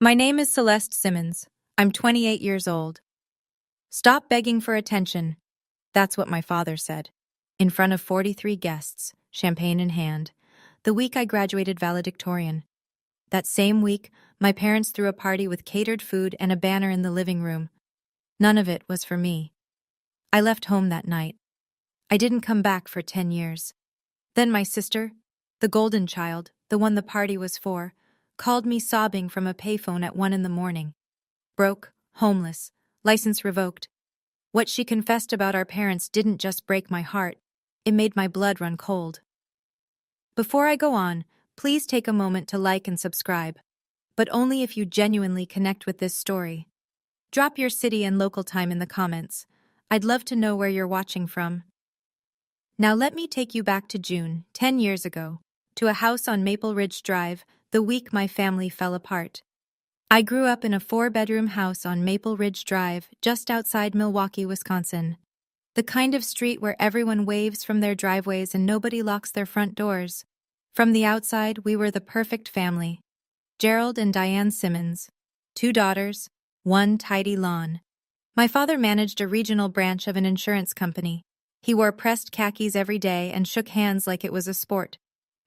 My name is Celeste Simmons. I'm 28 years old. Stop begging for attention. That's what my father said. In front of 43 guests, champagne in hand, the week I graduated valedictorian. That same week, my parents threw a party with catered food and a banner in the living room. None of it was for me. I left home that night. I didn't come back for 10 years. Then my sister, the golden child, the one the party was for, called me sobbing from a payphone at 1 a.m. Broke, homeless, license revoked. What she confessed about our parents didn't just break my heart, it made my blood run cold. Before I go on, please take a moment to like and subscribe, but only if you genuinely connect with this story. Drop your city and local time in the comments. I'd love to know where you're watching from. Now let me take you back to June, 10 years ago, to a house on Maple Ridge Drive, the week my family fell apart. I grew up in a 4-bedroom house on Maple Ridge Drive, just outside Milwaukee, Wisconsin. The kind of street where everyone waves from their driveways and nobody locks their front doors. From the outside, we were the perfect family. Gerald and Diane Simmons. 2 daughters, 1 tidy lawn. My father managed a regional branch of an insurance company. He wore pressed khakis every day and shook hands like it was a sport.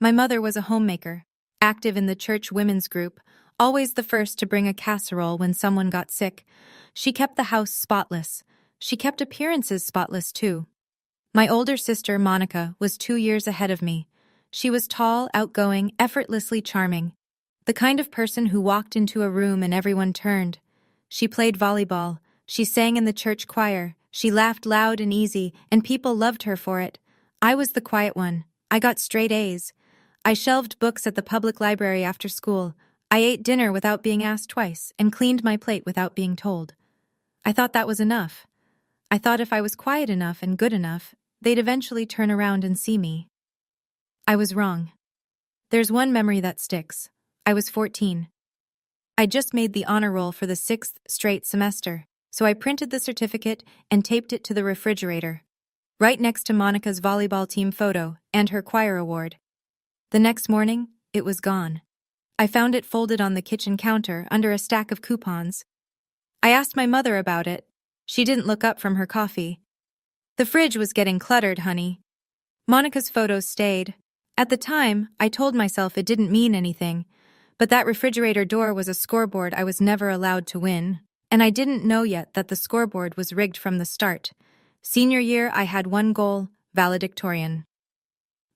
My mother was a homemaker, active in the church women's group, always the first to bring a casserole when someone got sick. She kept the house spotless. She kept appearances spotless, too. My older sister, Monica, was 2 years ahead of me. She was tall, outgoing, effortlessly charming. The kind of person who walked into a room and everyone turned. She played volleyball. She sang in the church choir. She laughed loud and easy, and people loved her for it. I was the quiet one. I got straight A's. I shelved books at the public library after school. I ate dinner without being asked twice and cleaned my plate without being told. I thought that was enough. I thought if I was quiet enough and good enough, they'd eventually turn around and see me. I was wrong. There's one memory that sticks. I was 14. I just made the honor roll for the 6th straight semester, so I printed the certificate and taped it to the refrigerator, right next to Monica's volleyball team photo and her choir award. The next morning, it was gone. I found it folded on the kitchen counter under a stack of coupons. I asked my mother about it. She didn't look up from her coffee. The fridge was getting cluttered, honey. Monica's photos stayed. At the time, I told myself it didn't mean anything, but that refrigerator door was a scoreboard I was never allowed to win, and I didn't know yet that the scoreboard was rigged from the start. Senior year, I had one goal: valedictorian.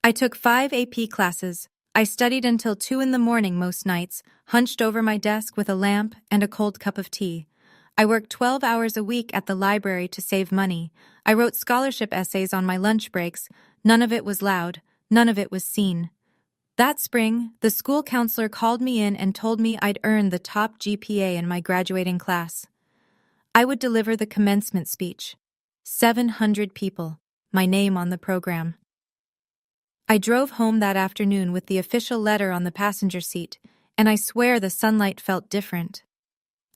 I took 5 AP classes. I studied until 2 in the morning most nights, hunched over my desk with a lamp and a cold cup of tea. I worked 12 hours a week at the library to save money. I wrote scholarship essays on my lunch breaks. None of it was loud. None of it was seen. That spring, the school counselor called me in and told me I'd earned the top GPA in my graduating class. I would deliver the commencement speech. 700 people, my name on the program. I drove home that afternoon with the official letter on the passenger seat, and I swear the sunlight felt different.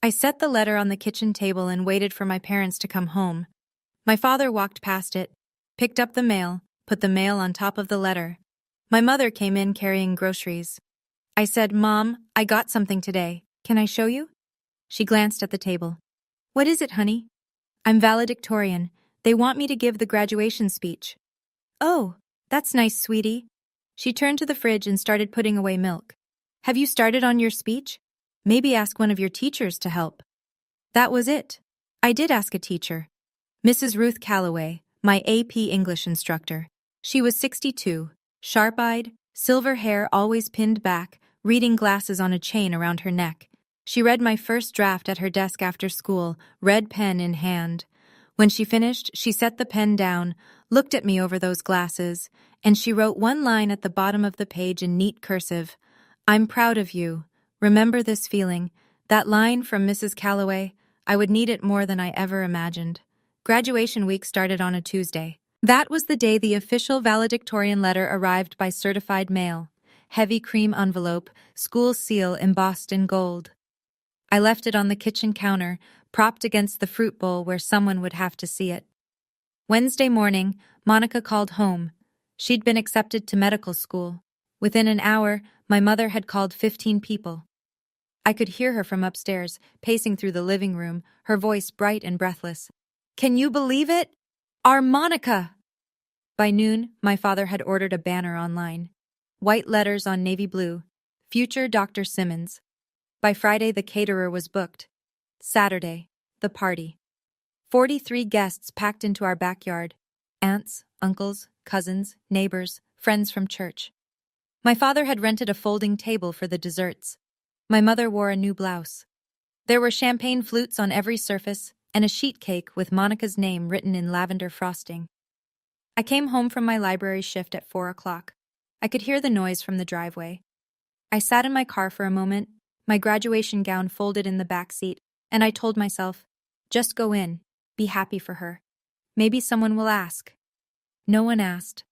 I set the letter on the kitchen table and waited for my parents to come home. My father walked past it, picked up the mail, put the mail on top of the letter. My mother came in carrying groceries. I said, "Mom, I got something today. Can I show you?" She glanced at the table. "What is it, honey?" "I'm valedictorian. They want me to give the graduation speech." "Oh, that's nice, sweetie." She turned to the fridge and started putting away milk. "Have you started on your speech? Maybe ask one of your teachers to help." That was it. I did ask a teacher. Mrs. Ruth Calloway, my AP English instructor. She was 62, sharp-eyed, silver hair always pinned back, reading glasses on a chain around her neck. She read my first draft at her desk after school, red pen in hand. When she finished, she set the pen down, looked at me over those glasses, and she wrote one line at the bottom of the page in neat cursive. "I'm proud of you. Remember this feeling." That line from Mrs. Calloway, I would need it more than I ever imagined. Graduation week started on a Tuesday. That was the day the official valedictorian letter arrived by certified mail. Heavy cream envelope, school seal embossed in gold. I left it on the kitchen counter, propped against the fruit bowl where someone would have to see it. Wednesday morning, Monica called home. She'd been accepted to medical school. Within an hour, my mother had called 15 people. I could hear her from upstairs, pacing through the living room, her voice bright and breathless. "Can you believe it? Our Monica!" By noon, my father had ordered a banner online. White letters on navy blue. Future Dr. Simmons. By Friday, the caterer was booked. Saturday, the party. 43 guests packed into our backyard. Aunts, uncles, cousins, neighbors, friends from church. My father had rented a folding table for the desserts. My mother wore a new blouse. There were champagne flutes on every surface and a sheet cake with Monica's name written in lavender frosting. I came home from my library shift at 4 o'clock. I could hear the noise from the driveway. I sat in my car for a moment, my graduation gown folded in the back seat, and I told myself, just go in, be happy for her. Maybe someone will ask. No one asked.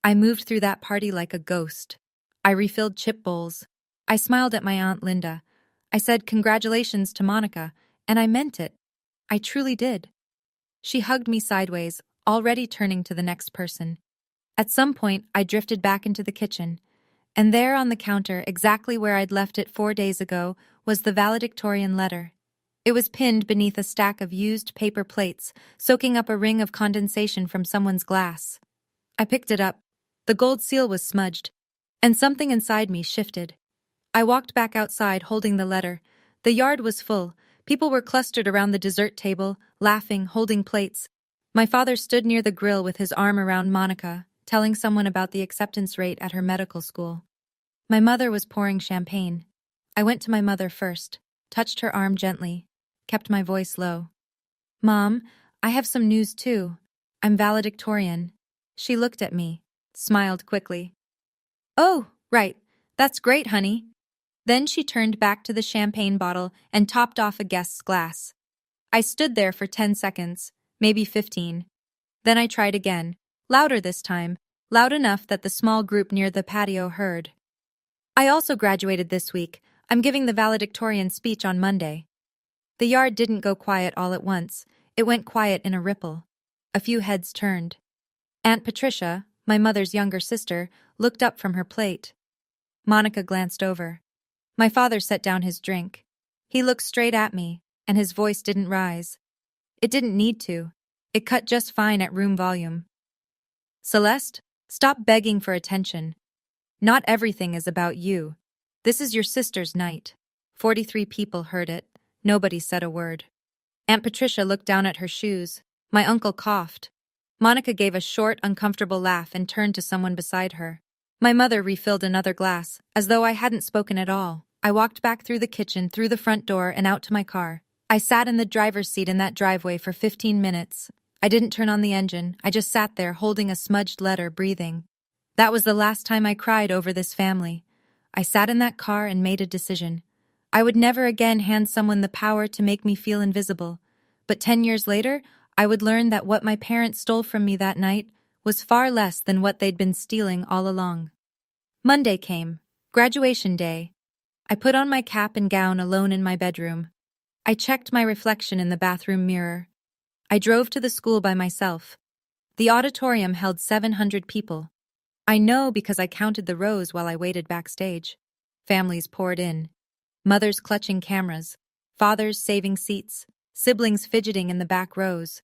I moved through that party like a ghost. I refilled chip bowls. I smiled at my Aunt Linda. I said congratulations to Monica, and I meant it. I truly did. She hugged me sideways, already turning to the next person. At some point, I drifted back into the kitchen, and there on the counter, exactly where I'd left it 4 days ago, was the valedictorian letter. It was pinned beneath a stack of used paper plates, soaking up a ring of condensation from someone's glass. I picked it up. The gold seal was smudged, and something inside me shifted. I walked back outside holding the letter. The yard was full. People were clustered around the dessert table, laughing, holding plates. My father stood near the grill with his arm around Monica, telling someone about the acceptance rate at her medical school. My mother was pouring champagne. I went to my mother first, touched her arm gently, kept my voice low. "Mom, I have some news too. I'm valedictorian." She looked at me, smiled quickly. "Oh, right. That's great, honey." Then she turned back to the champagne bottle and topped off a guest's glass. I stood there for 10 seconds, maybe 15. Then I tried again, louder this time, loud enough that the small group near the patio heard. "I also graduated this week. I'm giving the valedictorian speech on Monday." The yard didn't go quiet all at once. It went quiet in a ripple. A few heads turned. Aunt Patricia, my mother's younger sister, looked up from her plate. Monica glanced over. My father set down his drink. He looked straight at me, and his voice didn't rise. It didn't need to. It cut just fine at room volume. "Celeste, stop begging for attention. Not everything is about you. This is your sister's night." 43 people heard it. Nobody said a word. Aunt Patricia looked down at her shoes. My uncle coughed. Monica gave a short, uncomfortable laugh and turned to someone beside her. My mother refilled another glass, as though I hadn't spoken at all. I walked back through the kitchen, through the front door, and out to my car. I sat in the driver's seat in that driveway for 15 minutes. I didn't turn on the engine. I just sat there holding a smudged letter, breathing. That was the last time I cried over this family. I sat in that car and made a decision. I would never again hand someone the power to make me feel invisible. But 10 years later, I would learn that what my parents stole from me that night was far less than what they'd been stealing all along. Monday came. Graduation day. I put on my cap and gown alone in my bedroom. I checked my reflection in the bathroom mirror. I drove to the school by myself. The auditorium held 700 people. I know because I counted the rows while I waited backstage. Families poured in. Mothers clutching cameras. Fathers saving seats. Siblings fidgeting in the back rows.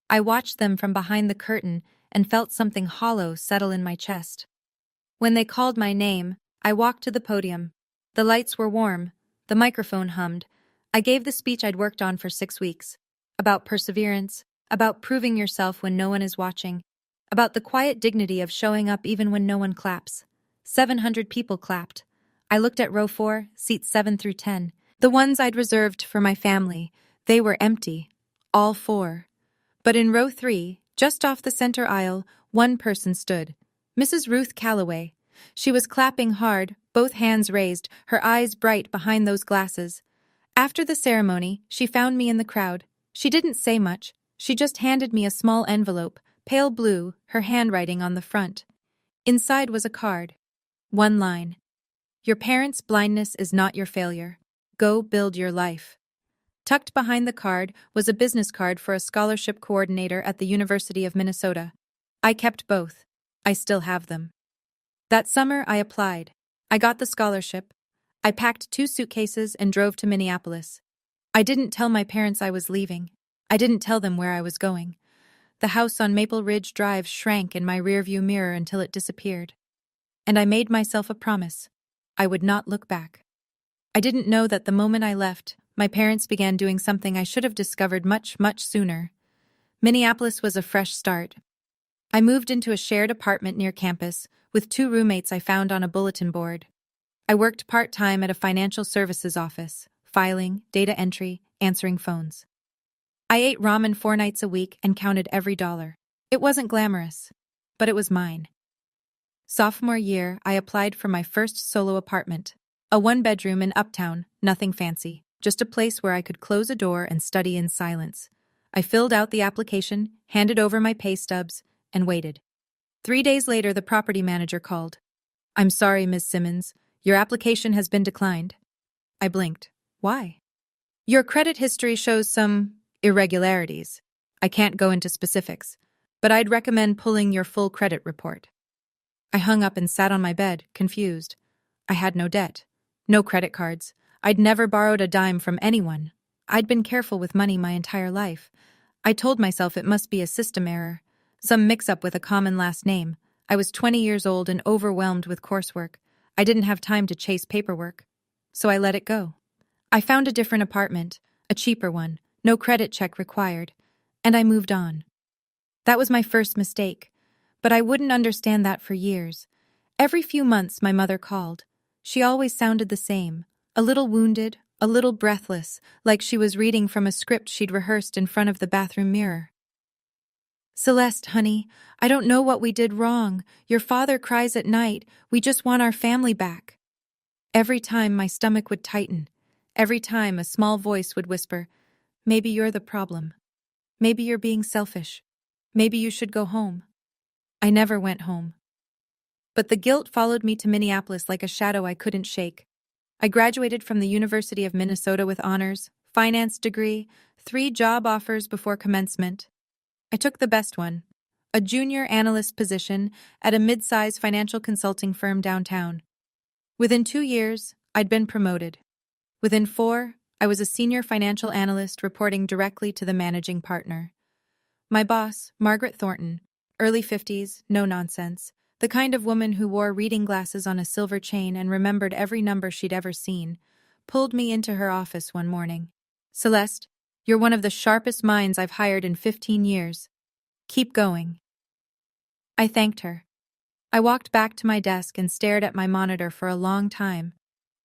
I watched them from behind the curtain and felt something hollow settle in my chest. When they called my name, I walked to the podium. The lights were warm. The microphone hummed. I gave the speech I'd worked on for 6 weeks. About perseverance. About proving yourself when no one is watching. About the quiet dignity of showing up even when no one claps. 700 people clapped. I looked at row 4, seats 7 through 10. The ones I'd reserved for my family. They were empty. All 4. But in row 3, just off the center aisle, one person stood. Mrs. Ruth Calloway. She was clapping hard, both hands raised, her eyes bright behind those glasses. After the ceremony, she found me in the crowd. She didn't say much. She just handed me a small envelope, pale blue, her handwriting on the front. Inside was a card. One line. "Your parents' blindness is not your failure. Go build your life." Tucked behind the card was a business card for a scholarship coordinator at the University of Minnesota. I kept both. I still have them. That summer, I applied. I got the scholarship. I packed 2 suitcases and drove to Minneapolis. I didn't tell my parents I was leaving. I didn't tell them where I was going. The house on Maple Ridge Drive shrank in my rearview mirror until it disappeared. And I made myself a promise. I would not look back. I didn't know that the moment I left, my parents began doing something I should have discovered much, much sooner. Minneapolis was a fresh start. I moved into a shared apartment near campus with 2 roommates I found on a bulletin board. I worked part-time at a financial services office, filing, data entry, answering phones. I ate ramen 4 nights a week and counted every dollar. It wasn't glamorous, but it was mine. Sophomore year, I applied for my first solo apartment, a 1-bedroom in Uptown, nothing fancy, just a place where I could close a door and study in silence. I filled out the application, handed over my pay stubs, and waited. 3 days later, the property manager called. "I'm sorry, Ms. Simmons. Your application has been declined." I blinked. Why? "Your credit history shows some irregularities. I can't go into specifics, but I'd recommend pulling your full credit report." I hung up and sat on my bed, confused. I had no debt, no credit cards. I'd never borrowed a dime from anyone. I'd been careful with money my entire life. I told myself it must be a system error, some mix-up with a common last name. I was 20 years old and overwhelmed with coursework. I didn't have time to chase paperwork. So I let it go. I found a different apartment, a cheaper one, no credit check required, and I moved on. That was my first mistake, but I wouldn't understand that for years. Every few months my mother called. She always sounded the same, a little wounded, a little breathless, like she was reading from a script she'd rehearsed in front of the bathroom mirror. "Celeste, honey, I don't know what we did wrong. Your father cries at night. We just want our family back." Every time my stomach would tighten. Every time a small voice would whisper, "Maybe you're the problem. Maybe you're being selfish. Maybe you should go home." I never went home. But the guilt followed me to Minneapolis like a shadow I couldn't shake. I graduated from the University of Minnesota with honors, finance degree, 3 job offers before commencement. I took the best one, a junior analyst position at a mid-size financial consulting firm downtown. Within 2 years, I'd been promoted. Within 4, I was a senior financial analyst reporting directly to the managing partner. My boss, Margaret Thornton, early 50s, no nonsense, the kind of woman who wore reading glasses on a silver chain and remembered every number she'd ever seen, pulled me into her office one morning. "Celeste, you're one of the sharpest minds I've hired in 15 years. Keep going." I thanked her. I walked back to my desk and stared at my monitor for a long time.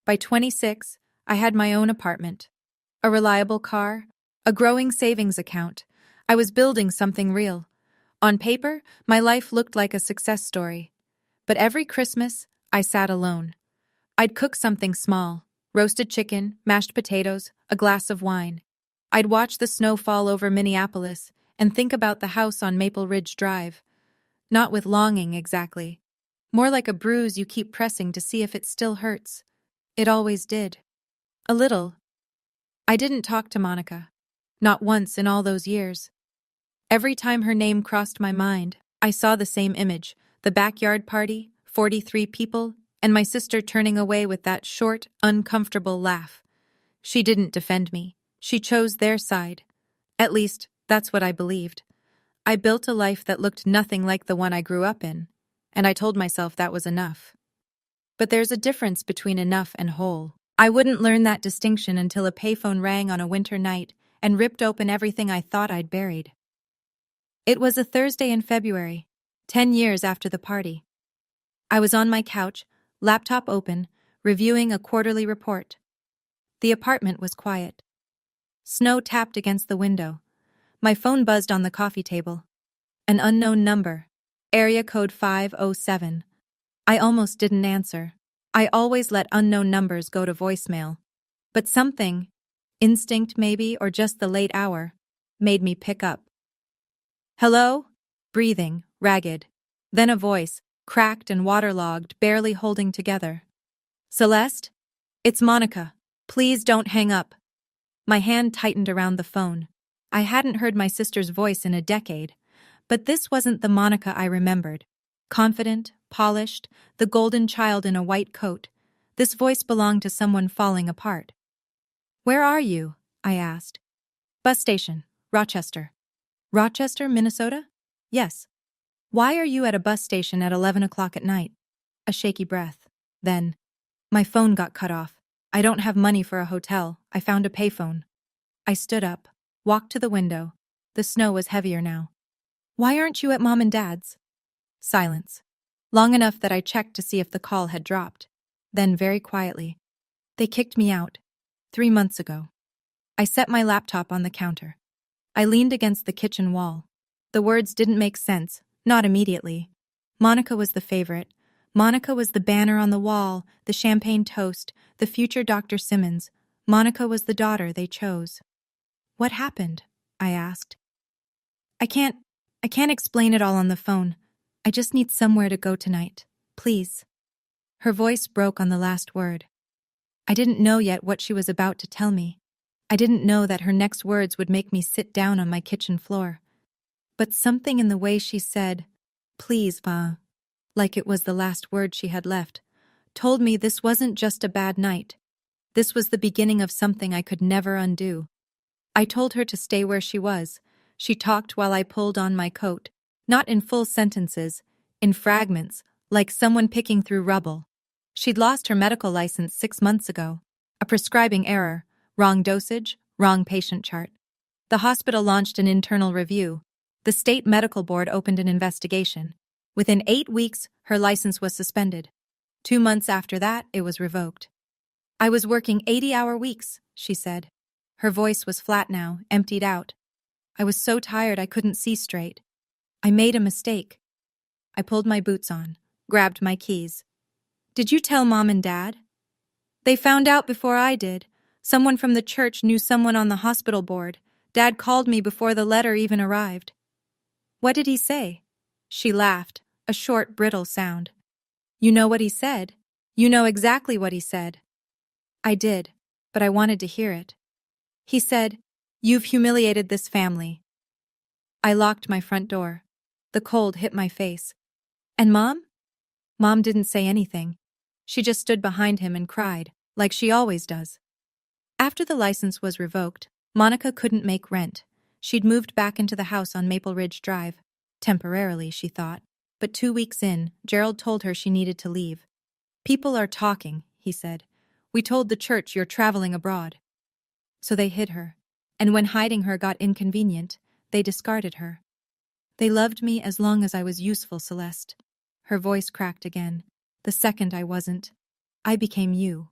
By 26, I had my own apartment, a reliable car, a growing savings account. I was building something real. On paper, my life looked like a success story. But every Christmas, I sat alone. I'd cook something small, roasted chicken, mashed potatoes, a glass of wine. I'd watch the snow fall over Minneapolis and think about the house on Maple Ridge Drive. Not with longing, exactly. More like a bruise you keep pressing to see if it still hurts. It always did. A little. I didn't talk to Monica. Not once in all those years. Every time her name crossed my mind, I saw the same image, the backyard party, 43 people, and my sister turning away with that short, uncomfortable laugh. She didn't defend me. She chose their side. At least, that's what I believed. I built a life that looked nothing like the one I grew up in, and I told myself that was enough. But there's a difference between enough and whole. I wouldn't learn that distinction until a payphone rang on a winter night and ripped open everything I thought I'd buried. It was a Thursday in February, 10 years after the party. I was on my couch, laptop open, reviewing a quarterly report. The apartment was quiet. Snow tapped against the window. My phone buzzed on the coffee table. An unknown number, area code 507. I almost didn't answer. I always let unknown numbers go to voicemail. But something, instinct maybe or just the late hour, made me pick up. "Hello?" Breathing, ragged. Then a voice, cracked and waterlogged, barely holding together. "Celeste? It's Monica. Please don't hang up." My hand tightened around the phone. I hadn't heard my sister's voice in a decade, but this wasn't the Monica I remembered. Confident, polished, the golden child in a white coat. This voice belonged to someone falling apart. "Where are you?" I asked. "Bus station, Rochester." "Rochester, Minnesota?" "Yes." "Why are you at a bus station at 11 o'clock at night?" A shaky breath. Then, "My phone got cut off. I don't have money for a hotel. I found a payphone." I stood up, walked to the window. The snow was heavier now. "Why aren't you at Mom and Dad's?" Silence. Long enough that I checked to see if the call had dropped. Then, very quietly, "They kicked me out 3 months ago." I set my laptop on the counter. I leaned against the kitchen wall. The words didn't make sense, not immediately. Monica was the favorite. Monica was the banner on the wall, the champagne toast, the future Dr. Simmons. Monica was the daughter they chose. "What happened?" I asked. I can't explain it all on the phone. I just need somewhere to go tonight. Please." Her voice broke on the last word. I didn't know yet what she was about to tell me. I didn't know that her next words would make me sit down on my kitchen floor. But something in the way she said, "Please, Va," like it was the last word she had left, told me this wasn't just a bad night. This was the beginning of something I could never undo. I told her to stay where she was. She talked while I pulled on my coat, not in full sentences, in fragments, like someone picking through rubble. She'd lost her medical license 6 months ago. A prescribing error, wrong dosage, wrong patient chart. The hospital launched an internal review. The state medical board opened an investigation. Within 8 weeks, her license was suspended. 2 months after that, it was revoked. "I was working 80-hour weeks," she said. Her voice was flat now, emptied out. "I was so tired I couldn't see straight. I made a mistake." I pulled my boots on, grabbed my keys. "Did you tell Mom and Dad?" "They found out before I did. Someone from the church knew someone on the hospital board. Dad called me before the letter even arrived." "What did he say?" She laughed, a short, brittle sound. "You know what he said? You know exactly what he said." I did, but I wanted to hear it. He said, "You've humiliated this family." I locked my front door. The cold hit my face. "And Mom?" Mom didn't say anything. She just stood behind him and cried, like she always does. After the license was revoked, Monica couldn't make rent. She'd moved back into the house on Maple Ridge Drive. Temporarily, she thought. But 2 weeks in, Gerald told her she needed to leave. "People are talking," he said. "We told the church you're traveling abroad." So they hid her. And when hiding her got inconvenient, they discarded her. "They loved me as long as I was useful, Celeste." Her voice cracked again. "The second I wasn't, I became you."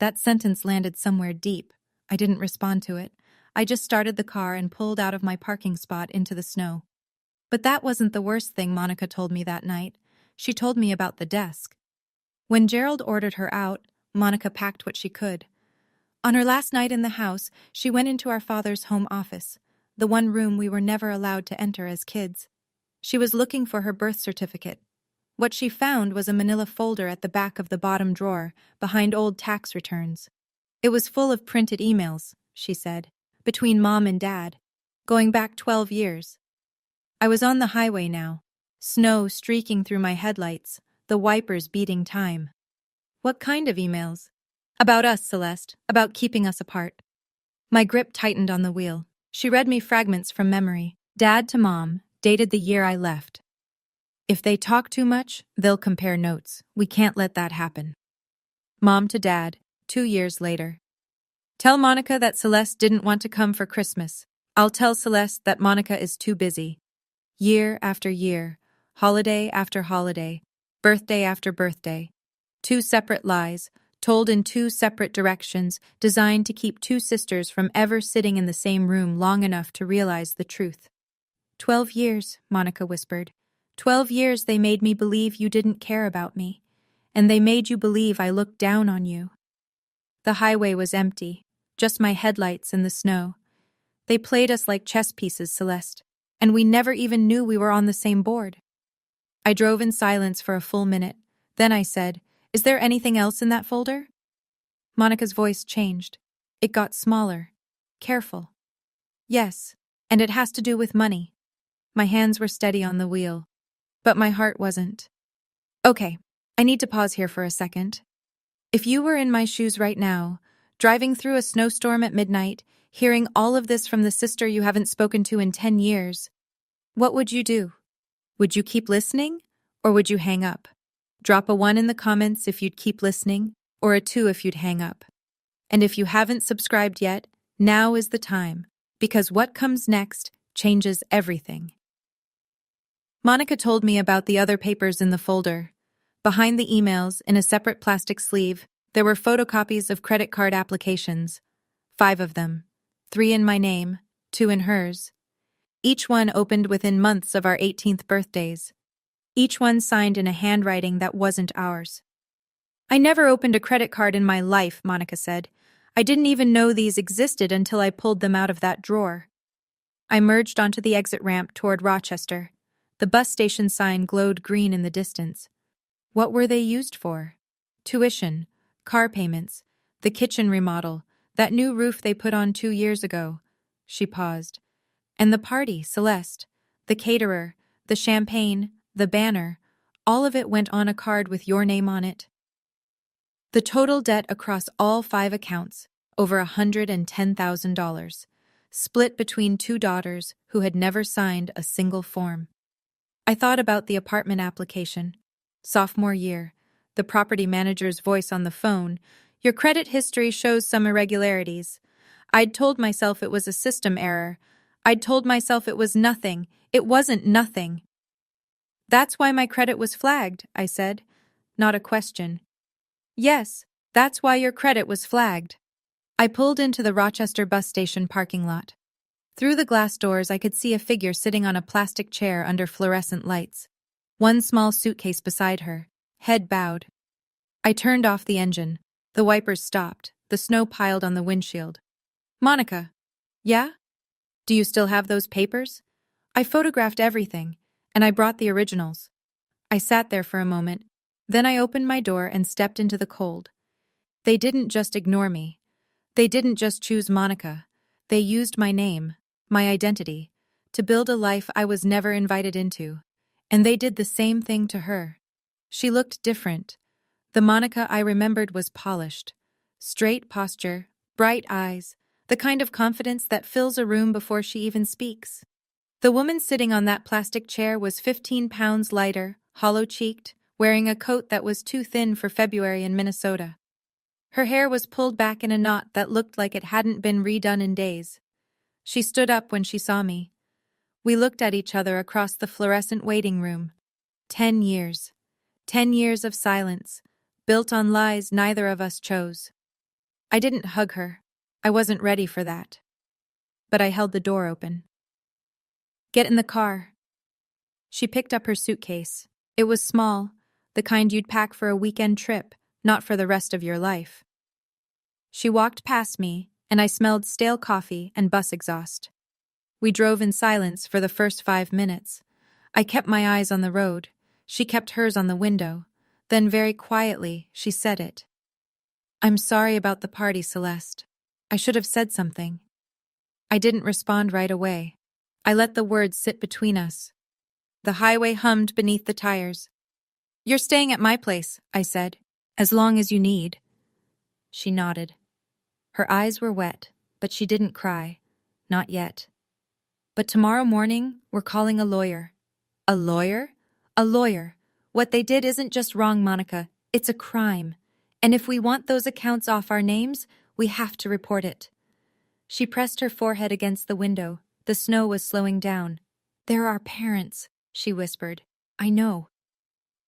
That sentence landed somewhere deep. I didn't respond to it. I just started the car and pulled out of my parking spot into the snow. But that wasn't the worst thing Monica told me that night. She told me about the desk. When Gerald ordered her out, Monica packed what she could. On her last night in the house, she went into our father's home office, the one room we were never allowed to enter as kids. She was looking for her birth certificate. What she found was a manila folder at the back of the bottom drawer, behind old tax returns. It was full of printed emails, she said, between Mom and Dad, going back 12 years. I was on the highway now, snow streaking through my headlights, the wipers beating time. "What kind of emails?" "About us, Celeste, about keeping us apart." My grip tightened on the wheel. She read me fragments from memory. Dad to Mom, dated the year I left. "If they talk too much, they'll compare notes. We can't let that happen." Mom to Dad, 2 years later. "Tell Monica that Celeste didn't want to come for Christmas. I'll tell Celeste that Monica is too busy." Year after year, holiday after holiday, birthday after birthday. 2 separate lies, told in 2 separate directions, designed to keep 2 sisters from ever sitting in the same room long enough to realize the truth. 12 years, Monica whispered. 12 years they made me believe you didn't care about me, and they made you believe I looked down on you." The highway was empty, just my headlights in the snow. "They played us like chess pieces, Celeste, and we never even knew we were on the same board." I drove in silence for a full minute. Then I said, "Is there anything else in that folder?" Monica's voice changed. It got smaller. Careful. "Yes, and it has to do with money." My hands were steady on the wheel, but my heart wasn't. "Okay, I need to pause here for a second." If you were in my shoes right now, driving through a snowstorm at midnight, hearing all of this from the sister you haven't spoken to in 10 years, what would you do? Would you keep listening, or would you hang up? Drop a 1 in the comments if you'd keep listening, or a 2 if you'd hang up. And if you haven't subscribed yet, now is the time, because what comes next changes everything. Monica told me about the other papers in the folder. Behind the emails, in a separate plastic sleeve, there were photocopies of credit card applications. 5 of them. 3 in my name, 2 in hers. Each one opened within months of our 18th birthdays. Each one signed in a handwriting that wasn't ours. I never opened a credit card in my life, Monica said. I didn't even know these existed until I pulled them out of that drawer. I merged onto the exit ramp toward Rochester. The bus station sign glowed green in the distance. What were they used for? Tuition, car payments, the kitchen remodel, that new roof they put on 2 years ago. She paused. And the party, Celeste, the caterer, the champagne, the banner, all of it went on a card with your name on it. The total debt across all 5 accounts, over $110,000, split between 2 daughters who had never signed a single form. I thought about the apartment application. Sophomore year, the property manager's voice on the phone, "Your credit history shows some irregularities." I'd told myself it was a system error. I'd told myself it was nothing. It wasn't nothing. "That's why my credit was flagged," I said. Not a question. "Yes, that's why your credit was flagged." I pulled into the Rochester bus station parking lot. Through the glass doors, I could see a figure sitting on a plastic chair under fluorescent lights. One small suitcase beside her, head bowed. I turned off the engine. The wipers stopped. The snow piled on the windshield. "Monica." "Yeah? Do you still have those papers?" "I photographed everything, and I brought the originals." I sat there for a moment. Then I opened my door and stepped into the cold. They didn't just ignore me. They didn't just choose Monica. They used my name, my identity, to build a life I was never invited into. And they did the same thing to her. She looked different. The Monica I remembered was polished. Straight posture, bright eyes, the kind of confidence that fills a room before she even speaks. The woman sitting on that plastic chair was 15 pounds lighter, hollow-cheeked, wearing a coat that was too thin for February in Minnesota. Her hair was pulled back in a knot that looked like it hadn't been redone in days. She stood up when she saw me. We looked at each other across the fluorescent waiting room. 10 years. 10 years of silence, built on lies neither of us chose. I didn't hug her. I wasn't ready for that. But I held the door open. "Get in the car." She picked up her suitcase. It was small, the kind you'd pack for a weekend trip, not for the rest of your life. She walked past me, and I smelled stale coffee and bus exhaust. We drove in silence for the first 5 minutes. I kept my eyes on the road. She kept hers on the window. Then very quietly, she said it. "I'm sorry about the party, Celeste. I should have said something." I didn't respond right away. I let the words sit between us. The highway hummed beneath the tires. "You're staying at my place," I said, "as long as you need." She nodded. Her eyes were wet, but she didn't cry. Not yet. "But tomorrow morning, we're calling a lawyer." "A lawyer?" "A lawyer. What they did isn't just wrong, Monica. It's a crime. And if we want those accounts off our names, we have to report it." She pressed her forehead against the window. The snow was slowing down. "They're our parents," she whispered. "I know."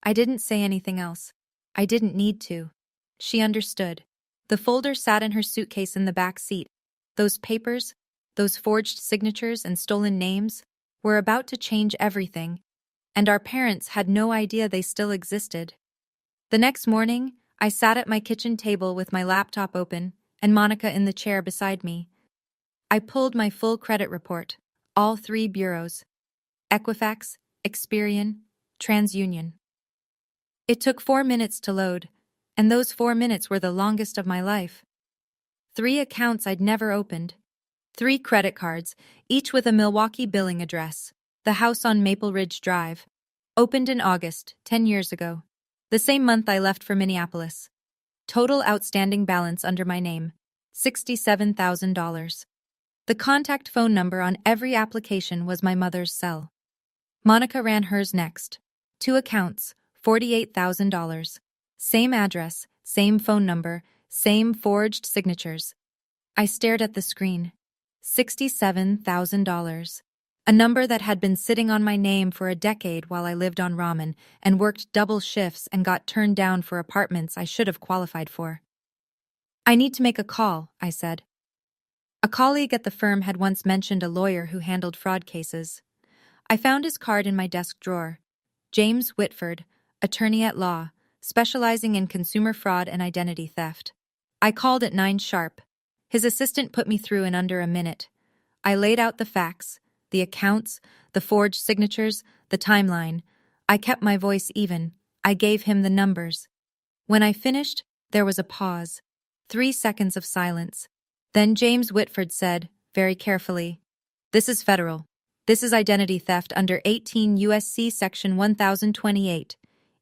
I didn't say anything else. I didn't need to. She understood. The folder sat in her suitcase in the back seat. Those papers, those forged signatures and stolen names, were about to change everything, and our parents had no idea they still existed. The next morning, I sat at my kitchen table with my laptop open and Monica in the chair beside me. I pulled my full credit report, all 3 bureaus: Equifax, Experian, TransUnion. It took 4 minutes to load, and those 4 minutes were the longest of my life. 3 accounts I'd never opened. 3 credit cards, each with a Milwaukee billing address. The house on Maple Ridge Drive. Opened in August, 10 years ago. The same month I left for Minneapolis. Total outstanding balance under my name, $67,000. The contact phone number on every application was my mother's cell. Monica ran hers next. 2 accounts, $48,000. Same address, same phone number, same forged signatures. I stared at the screen. $67,000. A number that had been sitting on my name for a decade while I lived on ramen and worked double shifts and got turned down for apartments I should have qualified for. I need to make a call, I said. A colleague at the firm had once mentioned a lawyer who handled fraud cases. I found his card in my desk drawer. James Whitford, attorney at law, specializing in consumer fraud and identity theft. I called at 9 sharp. His assistant put me through in under a minute. I laid out the facts, the accounts, the forged signatures, the timeline. I kept my voice even. I gave him the numbers. When I finished, there was a pause. 3 seconds of silence. Then James Whitford said, very carefully, "This is federal. This is identity theft under 18 U.S.C. Section 1028.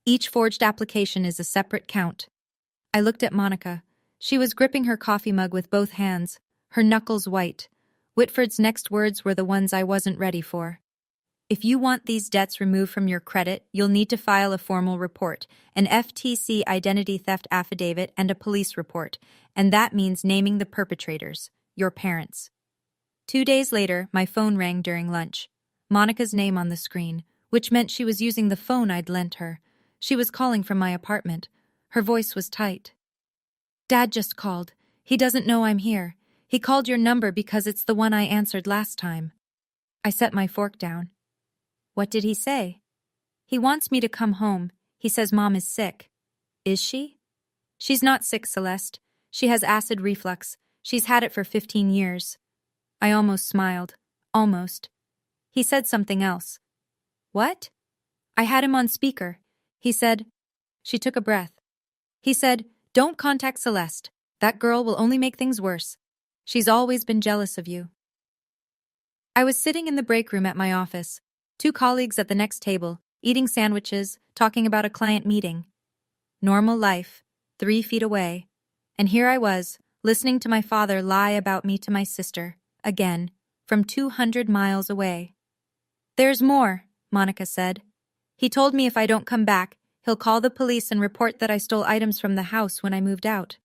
Each forged application is a separate count." I looked at Monica. She was gripping her coffee mug with both hands, her knuckles white. Whitford's next words were the ones I wasn't ready for. "If you want these debts removed from your credit, you'll need to file a formal report, an FTC identity theft affidavit, and a police report, and that means naming the perpetrators, your parents." 2 days later, my phone rang during lunch. Monica's name on the screen, which meant she was using the phone I'd lent her. She was calling from my apartment. Her voice was tight. "Dad just called. He doesn't know I'm here. He called your number because it's the one I answered last time." I set my fork down. "What did he say?" "He wants me to come home. He says Mom is sick." "Is she?" "She's not sick, Celeste. She has acid reflux. She's had it for 15 years. I almost smiled. Almost. He said something else. "What?" I had him on speaker. He said, she took a breath. He said, "Don't contact Celeste. That girl will only make things worse. She's always been jealous of you." I was sitting in the break room at my office, 2 colleagues at the next table, eating sandwiches, talking about a client meeting. Normal life, 3 feet away. And here I was, listening to my father lie about me to my sister, again, from 200 miles away. "There's more," Monica said. "He told me if I don't come back, he'll call the police and report that I stole items from the house when I moved out."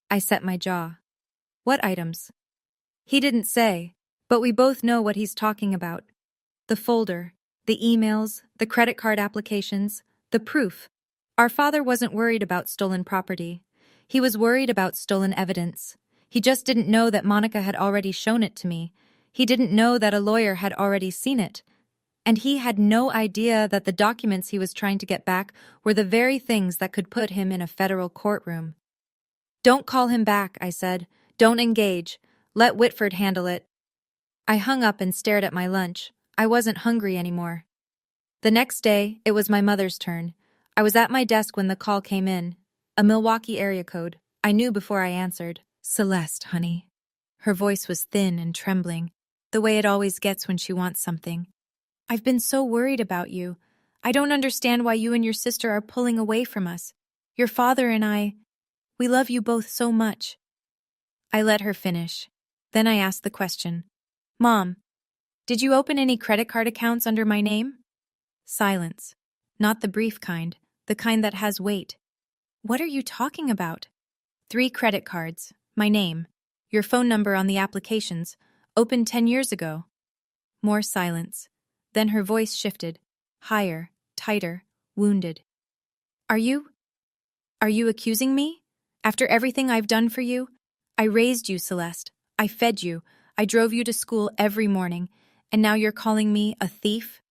I set my jaw. "What items?" "He didn't say, but we both know what he's talking about. The folder, the emails, the credit card applications, the proof. Our father wasn't worried about stolen property. He was worried about stolen evidence. He just didn't know that Monica had already shown it to me. He didn't know that a lawyer had already seen it. And he had no idea that the documents he was trying to get back were the very things that could put him in a federal courtroom." "Don't call him back," I said. "Don't engage. Let Whitford handle it." I hung up and stared at my lunch. I wasn't hungry anymore. The next day, it was my mother's turn. I was at my desk when the call came in. A Milwaukee area code. I knew before I answered. "Celeste, honey." Her voice was thin and trembling, the way it always gets when she wants something. "I've been so worried about you. I don't understand why you and your sister are pulling away from us. Your father and I, we love you both so much." I let her finish. Then I asked the question. "Mom, did you open any credit card accounts under my name?" Silence. Not the brief kind, the kind that has weight. "What are you talking about?" 3 credit cards, my name, your phone number on the applications, opened 10 years ago." More silence. Then her voice shifted, higher, tighter, wounded. Are you accusing me? After everything I've done for you? I raised you, Celeste. I fed you. I drove you to school every morning. And now you're calling me a thief?"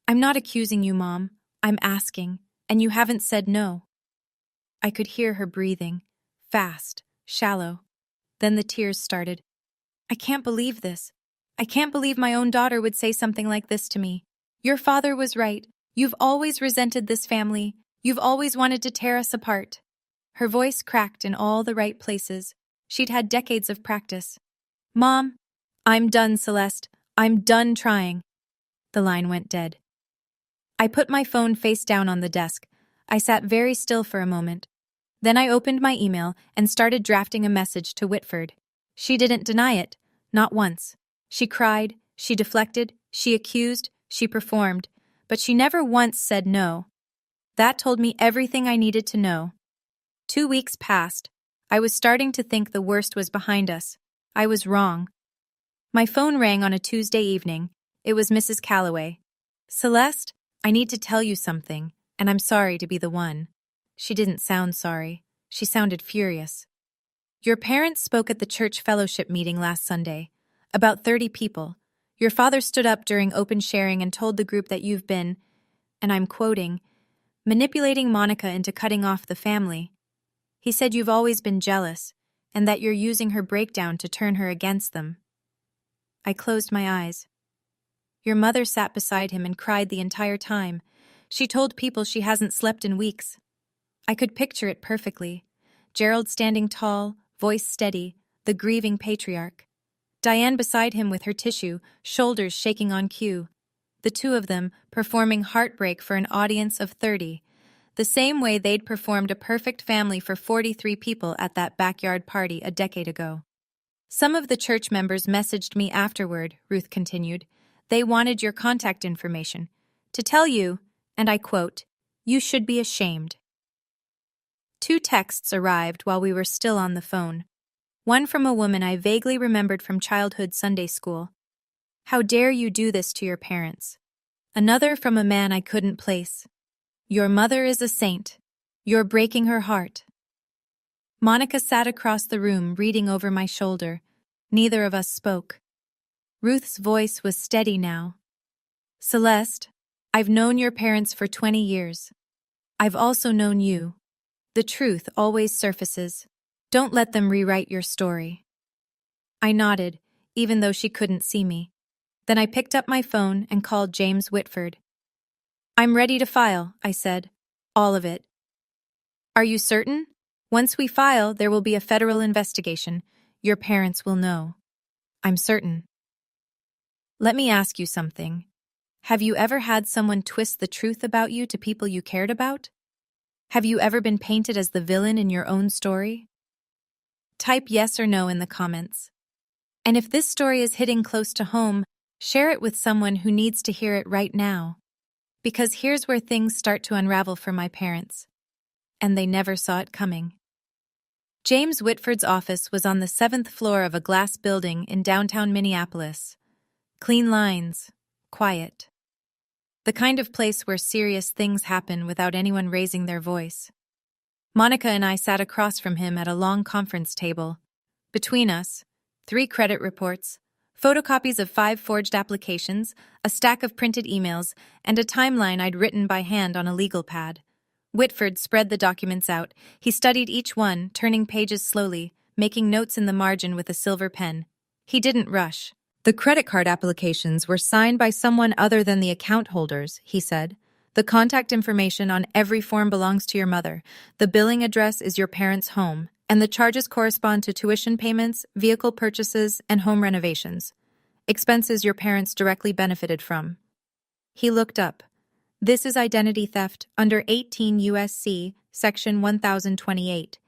"I'm not accusing you, Mom. I'm asking, and you haven't said no." I could hear her breathing, fast, shallow. Then the tears started. "I can't believe this. I can't believe my own daughter would say something like this to me. Your father was right. You've always resented this family. You've always wanted to tear us apart." Her voice cracked in all the right places. She'd had decades of practice. "Mom, I'm done, Celeste. I'm done trying." The line went dead. I put my phone face down on the desk. I sat very still for a moment. Then I opened my email and started drafting a message to Whitford. She didn't deny it, not once. She cried, she deflected, she accused, she performed, but she never once said no. That told me everything I needed to know. 2 weeks passed. I was starting to think the worst was behind us. I was wrong. My phone rang on a Tuesday evening. It was Mrs. Calloway. "Celeste, I need to tell you something, and I'm sorry to be the one." She didn't sound sorry. She sounded furious. "Your parents spoke at the church fellowship meeting last Sunday. About 30 people. Your father stood up during open sharing and told the group that you've been, and I'm quoting, manipulating Monica into cutting off the family. He said you've always been jealous, and that you're using her breakdown to turn her against them." I closed my eyes. Your mother sat beside him and cried the entire time. She told people she hasn't slept in weeks. I could picture it perfectly. Gerald standing tall, voice steady, the grieving patriarch. Diane beside him with her tissue, shoulders shaking on cue. The two of them performing Heartbreak for an audience of 30, the same way they'd performed A Perfect Family for 43 people at that backyard party a decade ago. "Some of the church members messaged me afterward," Ruth continued. "They wanted your contact information. To tell you, and I quote, 'You should be ashamed.'" 2 texts arrived while we were still on the phone. One from a woman I vaguely remembered from childhood Sunday school. "How dare you do this to your parents?" Another from a man I couldn't place. "Your mother is a saint. You're breaking her heart." Monica sat across the room reading over my shoulder. Neither of us spoke. Ruth's voice was steady now. "Celeste, I've known your parents for 20 years. I've also known you. The truth always surfaces. Don't let them rewrite your story." I nodded, even though she couldn't see me. Then I picked up my phone and called James Whitford. "I'm ready to file," I said. "All of it." "Are you certain? Once we file, there will be a federal investigation. Your parents will know." "I'm certain." "Let me ask you something. Have you ever had someone twist the truth about you to people you cared about? Have you ever been painted as the villain in your own story?" Type yes or no in the comments. And if this story is hitting close to home, share it with someone who needs to hear it right now. Because here's where things start to unravel for my parents. And they never saw it coming. James Whitford's office was on the 7th floor of a glass building in downtown Minneapolis. Clean lines, quiet. The kind of place where serious things happen without anyone raising their voice. Monica and I sat across from him at a long conference table. Between us, 3 credit reports, photocopies of 5 forged applications, a stack of printed emails, and a timeline I'd written by hand on a legal pad. Whitford spread the documents out. He studied each one, turning pages slowly, making notes in the margin with a silver pen. He didn't rush. "The credit card applications were signed by someone other than the account holders," he said. "The contact information on every form belongs to your mother. The billing address is your parents' home, and the charges correspond to tuition payments, vehicle purchases, and home renovations. Expenses your parents directly benefited from." He looked up. "This is identity theft under 18 U.S.C. Section 1028.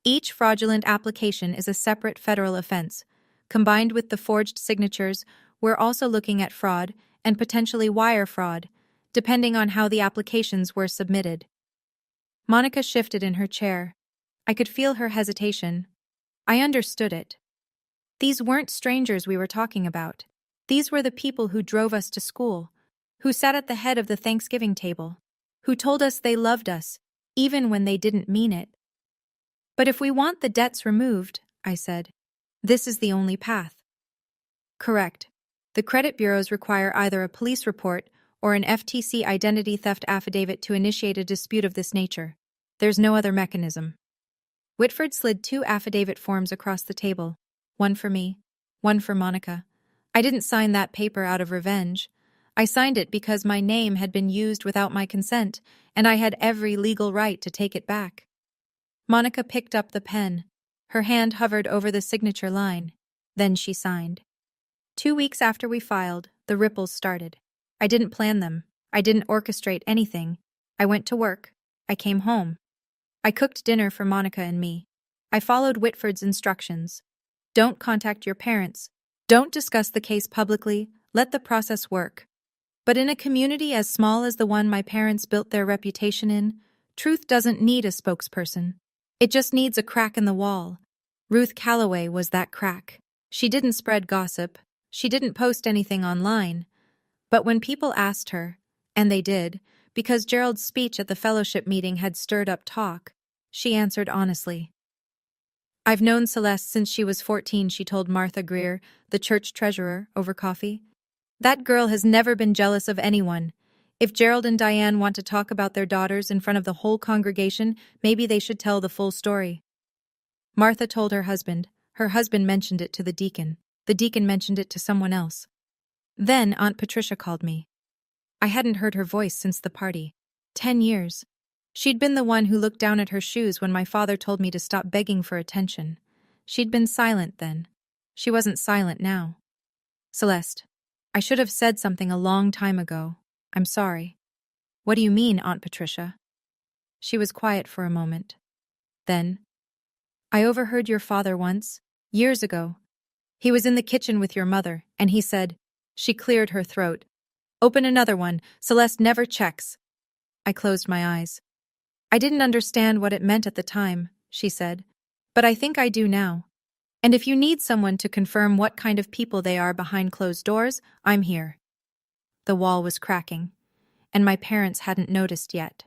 Each fraudulent application is a separate federal offense. Combined with the forged signatures, we're also looking at fraud and potentially wire fraud, depending on how the applications were submitted." Monica shifted in her chair. I could feel her hesitation. I understood it. These weren't strangers we were talking about. These were the people who drove us to school, who sat at the head of the Thanksgiving table, who told us they loved us, even when they didn't mean it. "But if we want the debts removed," I said, "this is the only path." "Correct. The credit bureaus require either a police report or an FTC identity theft affidavit to initiate a dispute of this nature. There's no other mechanism." Whitford slid 2 affidavit forms across the table, one for me, one for Monica. I didn't sign that paper out of revenge. I signed it because my name had been used without my consent, and I had every legal right to take it back. Monica picked up the pen. Her hand hovered over the signature line. Then she signed. 2 weeks after we filed, the ripples started. I didn't plan them. I didn't orchestrate anything. I went to work. I came home. I cooked dinner for Monica and me. I followed Whitford's instructions. Don't contact your parents. Don't discuss the case publicly. Let the process work. But in a community as small as the one my parents built their reputation in, truth doesn't need a spokesperson. It just needs a crack in the wall. Ruth Calloway was that crack. She didn't spread gossip. She didn't post anything online. But when people asked her, and they did, because Gerald's speech at the fellowship meeting had stirred up talk, she answered honestly. I've known Celeste since she was 14, she told Martha Greer, the church treasurer, over coffee. That girl has never been jealous of anyone. If Gerald and Diane want to talk about their daughters in front of the whole congregation, maybe they should tell the full story. Martha told her husband. Her husband mentioned it to the deacon. The deacon mentioned it to someone else. Then Aunt Patricia called me. I hadn't heard her voice since the party. 10 years. She'd been the one who looked down at her shoes when my father told me to stop begging for attention. She'd been silent then. She wasn't silent now. Celeste, I should have said something a long time ago. I'm sorry. What do you mean, Aunt Patricia? She was quiet for a moment. Then, I overheard your father once, years ago. He was in the kitchen with your mother, and he said, she cleared her throat. Open another one. Celeste never checks. I closed my eyes. I didn't understand what it meant at the time, she said, but I think I do now. And if you need someone to confirm what kind of people they are behind closed doors, I'm here. The wall was cracking, and my parents hadn't noticed yet.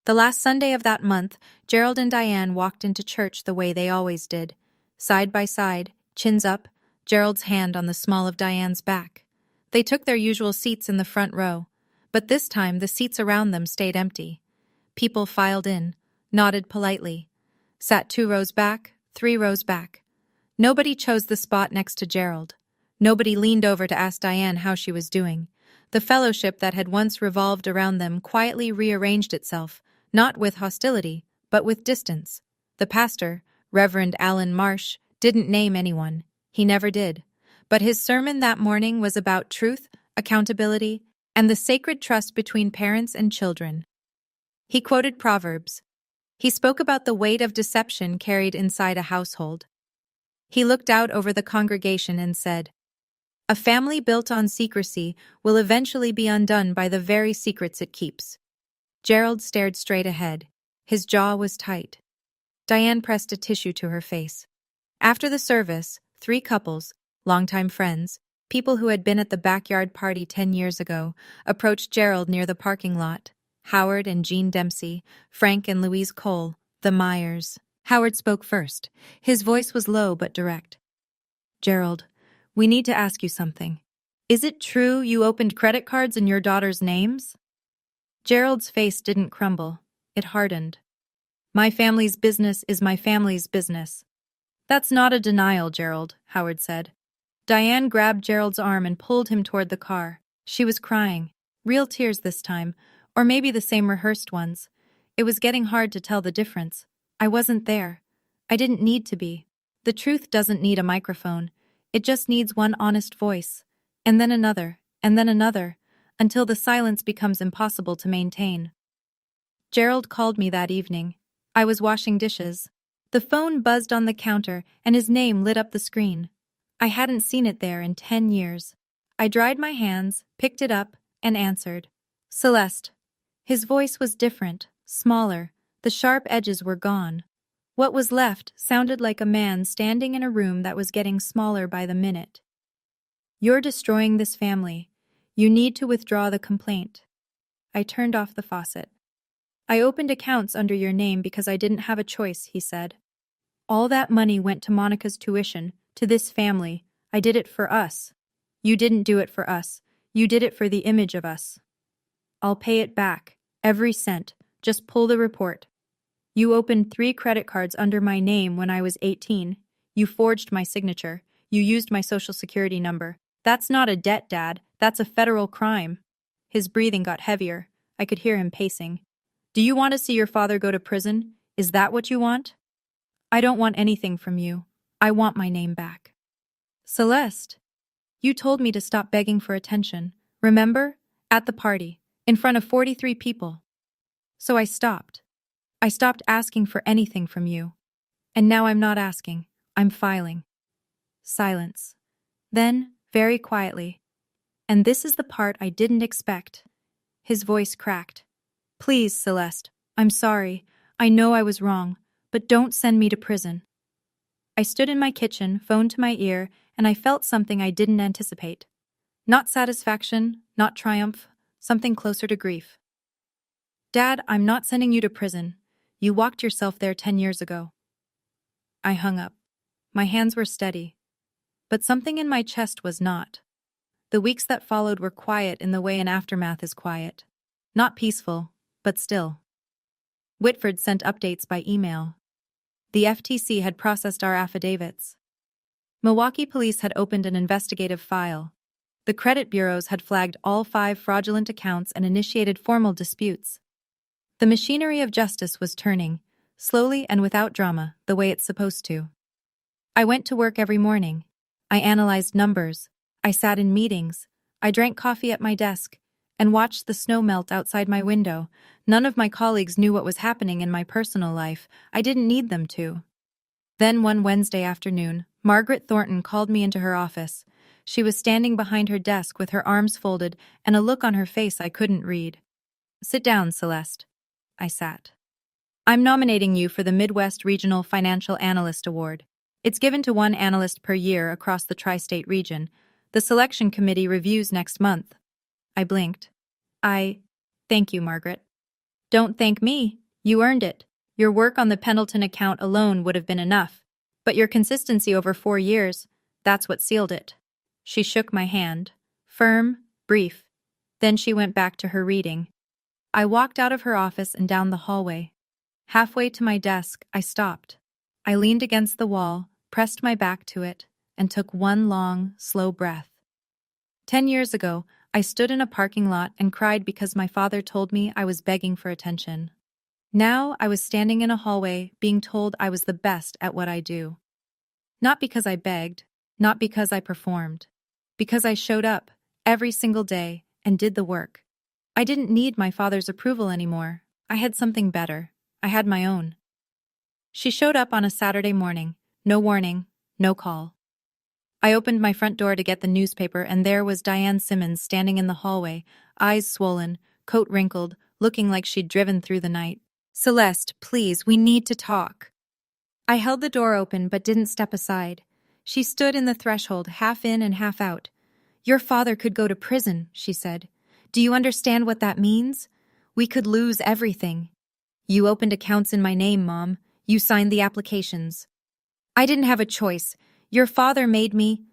The last Sunday of that month, Gerald and Diane walked into church the way they always did, side by side, chins up, Gerald's hand on the small of Diane's back. They took their usual seats in the front row, but this time the seats around them stayed empty. People filed in, nodded politely, sat 2 rows back, 3 rows back. Nobody chose the spot next to Gerald. Nobody leaned over to ask Diane how she was doing. The fellowship that had once revolved around them quietly rearranged itself, not with hostility, but with distance. The pastor, Reverend Alan Marsh, didn't name anyone. He never did. But his sermon that morning was about truth, accountability, and the sacred trust between parents and children. He quoted Proverbs. He spoke about the weight of deception carried inside a household. He looked out over the congregation and said, a family built on secrecy will eventually be undone by the very secrets it keeps. Gerald stared straight ahead. His jaw was tight. Diane pressed a tissue to her face. After the service, 3 couples, longtime friends, people who had been at the backyard party 10 years ago, approached Gerald near the parking lot. Howard and Jean Dempsey, Frank and Louise Cole, the Myers. Howard spoke first. His voice was low but direct. Gerald, we need to ask you something. Is it true you opened credit cards in your daughter's names? Gerald's face didn't crumble. It hardened. My family's business is my family's business. That's not a denial, Gerald, Howard said. Diane grabbed Gerald's arm and pulled him toward the car. She was crying. Real tears this time, or maybe the same rehearsed ones. It was getting hard to tell the difference. I wasn't there. I didn't need to be. The truth doesn't need a microphone. It just needs one honest voice. And then another, until the silence becomes impossible to maintain. Gerald called me that evening. I was washing dishes. The phone buzzed on the counter, and his name lit up the screen. I hadn't seen it there in 10 years. I dried my hands, picked it up, and answered. Celeste. His voice was different, smaller. The sharp edges were gone. What was left sounded like a man standing in a room that was getting smaller by the minute. You're destroying this family. You need to withdraw the complaint. I turned off the faucet. I opened accounts under your name because I didn't have a choice, he said. All that money went to Monica's tuition, to this family. I did it for us. You didn't do it for us. You did it for the image of us. I'll pay it back, every cent. Just pull the report. You opened 3 credit cards under my name when I was 18. You forged my signature. You used my social security number. That's not a debt, Dad. That's a federal crime. His breathing got heavier. I could hear him pacing. Do you want to see your father go to prison? Is that what you want? I don't want anything from you. I want my name back. Celeste, you told me to stop begging for attention. Remember? At the party, in front of 43 people. So I stopped. I stopped asking for anything from you. And now I'm not asking. I'm filing. Silence. Then, very quietly, and this is the part I didn't expect, his voice cracked. Please, Celeste, I'm sorry. I know I was wrong, but don't send me to prison. I stood in my kitchen, phone to my ear, and I felt something I didn't anticipate. Not satisfaction, not triumph, something closer to grief. Dad, I'm not sending you to prison. You walked yourself there 10 years ago. I hung up. My hands were steady, but something in my chest was not. The weeks that followed were quiet in the way an aftermath is quiet. Not peaceful, but still. Whitford sent updates by email. The FTC had processed our affidavits. Milwaukee police had opened an investigative file. The credit bureaus had flagged all 5 fraudulent accounts and initiated formal disputes. The machinery of justice was turning, slowly and without drama, the way it's supposed to. I went to work every morning. I analyzed numbers. I sat in meetings. I drank coffee at my desk and watched the snow melt outside my window. None of my colleagues knew what was happening in my personal life. I didn't need them to. Then one Wednesday afternoon, Margaret Thornton called me into her office. She was standing behind her desk with her arms folded and a look on her face I couldn't read. Sit down, Celeste. I sat. I'm nominating you for the Midwest Regional Financial Analyst Award. It's given to 1 analyst per year across the tri-state region. The selection committee reviews next month. I blinked. Thank you, Margaret. Don't thank me. You earned it. Your work on the Pendleton account alone would have been enough. But your consistency over 4 years, that's what sealed it. She shook my hand. Firm, brief. Then she went back to her reading. I walked out of her office and down the hallway. Halfway to my desk, I stopped. I leaned against the wall, pressed my back to it, and took one long, slow breath. 10 years ago, I stood in a parking lot and cried because my father told me I was begging for attention. Now I was standing in a hallway being told I was the best at what I do. Not because I begged, not because I performed, because I showed up every single day and did the work. I didn't need my father's approval anymore. I had something better. I had my own. She showed up on a Saturday morning. No warning, no call. I opened my front door to get the newspaper, and there was Diane Simmons standing in the hallway, eyes swollen, coat wrinkled, looking like she'd driven through the night. Celeste, please, we need to talk. I held the door open but didn't step aside. She stood in the threshold, half in and half out. Your father could go to prison, she said. Do you understand what that means? We could lose everything. You opened accounts in my name, Mom. You signed the applications. I didn't have a choice. Your father made me.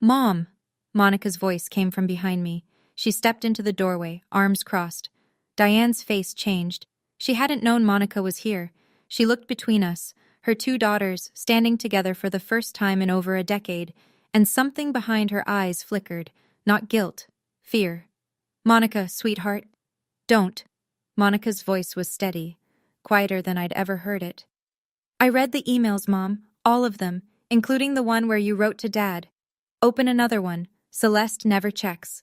Mom! Monica's voice came from behind me. She stepped into the doorway, arms crossed. Diane's face changed. She hadn't known Monica was here. She looked between us, her 2 daughters standing together for the first time in over a decade, and something behind her eyes flickered. Not guilt, fear. Monica, sweetheart. Don't. Monica's voice was steady, quieter than I'd ever heard it. I read the emails, Mom, all of them, including the one where you wrote to Dad. Open another one. Celeste never checks.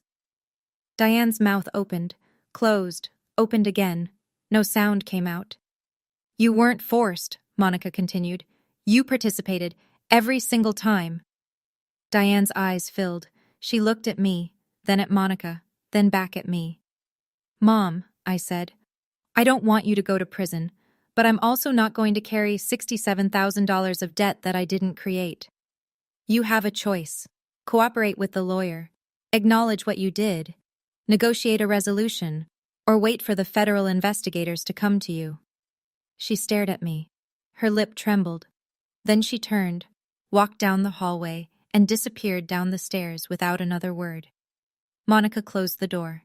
Diane's mouth opened, closed, opened again. No sound came out. You weren't forced, Monica continued. You participated every single time. Diane's eyes filled. She looked at me, then at Monica, then back at me. Mom, I said, I don't want you to go to prison, but I'm also not going to carry $67,000 of debt that I didn't create. You have a choice. Cooperate with the lawyer. Acknowledge what you did. Negotiate a resolution. Or wait for the federal investigators to come to you. She stared at me. Her lip trembled. Then she turned, walked down the hallway, and disappeared down the stairs without another word. Monica closed the door.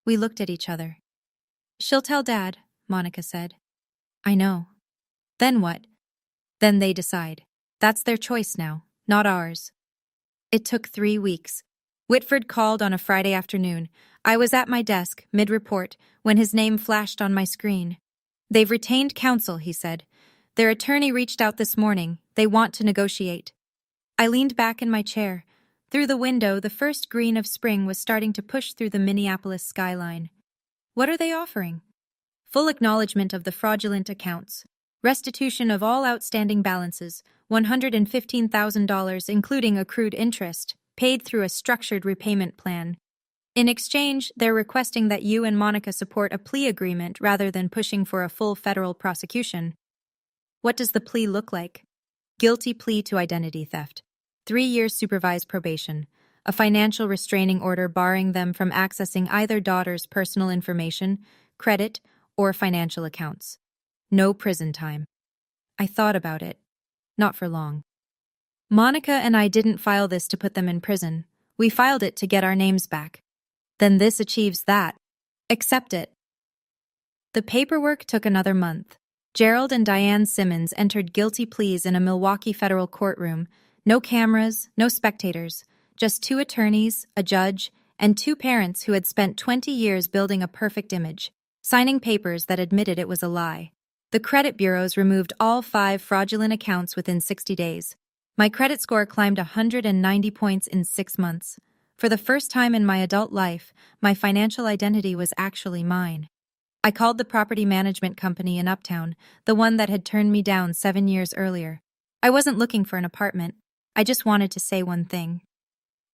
We looked at each other. She'll tell Dad, Monica said. I know. Then what? Then they decide. That's their choice now, not ours. It took 3 weeks. Whitford called on a Friday afternoon. I was at my desk, mid-report, when his name flashed on my screen. They've retained counsel, he said. Their attorney reached out this morning. They want to negotiate. I leaned back in my chair. Through the window, the first green of spring was starting to push through the Minneapolis skyline. What are they offering? full acknowledgement of the fraudulent accounts, restitution of all outstanding balances, $115,000 including accrued interest, paid through a structured repayment plan. In exchange, they're requesting that you and Monica support a plea agreement rather than pushing for a full federal prosecution. What does the plea look like? Guilty plea to identity theft, 3 years supervised probation, a financial restraining order barring them from accessing either daughter's personal information, credit, or financial accounts. No prison time. I thought about it. Not for long. Monica and I didn't file this to put them in prison. We filed it to get our names back. Then this achieves that. Accept it. The paperwork took another month. Gerald and Diane Simmons entered guilty pleas in a Milwaukee federal courtroom. No cameras, no spectators, just 2 attorneys, a judge, and 2 parents who had spent 20 years building a perfect image, signing papers that admitted it was a lie. The credit bureaus removed all 5 fraudulent accounts within 60 days. My credit score climbed 190 points in 6 months. For the first time in my adult life, my financial identity was actually mine. I called the property management company in Uptown, the one that had turned me down 7 years earlier. I wasn't looking for an apartment. I just wanted to say one thing.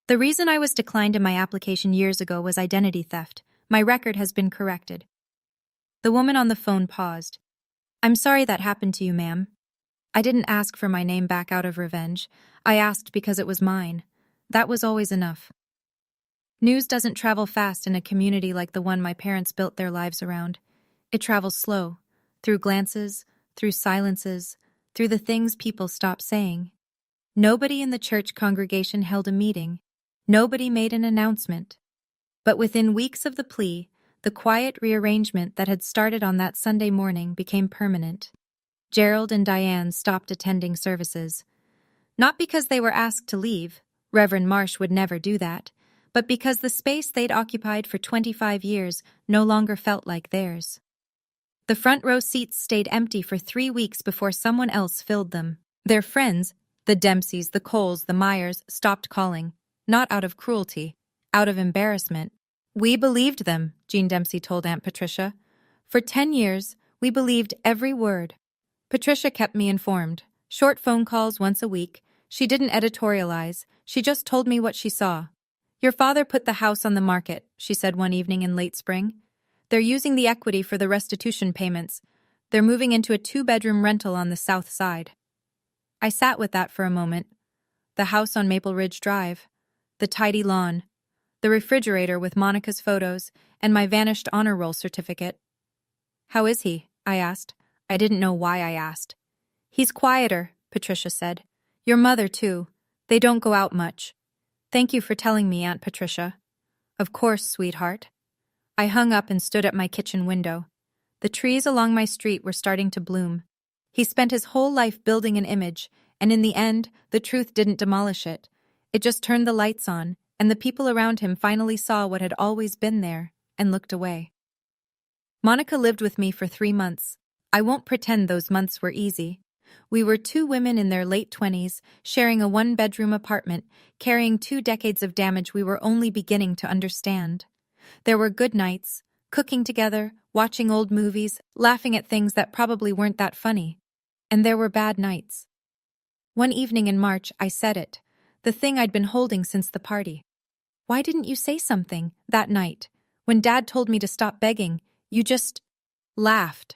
The reason I was declined in my application years ago was identity theft. My record has been corrected. The woman on the phone paused. I'm sorry that happened to you, ma'am. I didn't ask for my name back out of revenge. I asked because it was mine. That was always enough. News doesn't travel fast in a community like the one my parents built their lives around. It travels slow, through glances, through silences, through the things people stop saying. Nobody in the church congregation held a meeting. Nobody made an announcement. But within weeks of the plea, the quiet rearrangement that had started on that Sunday morning became permanent. Gerald and Diane stopped attending services. Not because they were asked to leave, Reverend Marsh would never do that, but because the space they'd occupied for 25 years no longer felt like theirs. The front row seats stayed empty for 3 weeks before someone else filled them. Their friends, the Dempseys, the Coles, the Myers, stopped calling, not out of cruelty, out of embarrassment. We believed them, Jean Dempsey told Aunt Patricia. For 10 years, we believed every word. Patricia kept me informed. Short phone calls once a week. She didn't editorialize. She just told me what she saw. Your father put the house on the market, she said one evening in late spring. They're using the equity for the restitution payments. They're moving into a 2-bedroom rental on the south side. I sat with that for a moment. The house on Maple Ridge Drive, the tidy lawn, the refrigerator with Monica's photos, and my vanished honor roll certificate. How is he? I asked. I didn't know why I asked. He's quieter, Patricia said. Your mother, too. They don't go out much. Thank you for telling me, Aunt Patricia. Of course, sweetheart. I hung up and stood at my kitchen window. The trees along my street were starting to bloom. He spent his whole life building an image, and in the end, the truth didn't demolish it. It just turned the lights on, and the people around him finally saw what had always been there, and looked away. Monica lived with me for 3 months. I won't pretend those months were easy. We were 2 women in their late 20s, sharing a 1-bedroom apartment, carrying 2 decades of damage we were only beginning to understand. There were good nights, cooking together, watching old movies, laughing at things that probably weren't that funny. And there were bad nights. One evening in March, I said it, the thing I'd been holding since the party. Why didn't you say something that night? When Dad told me to stop begging, you just laughed.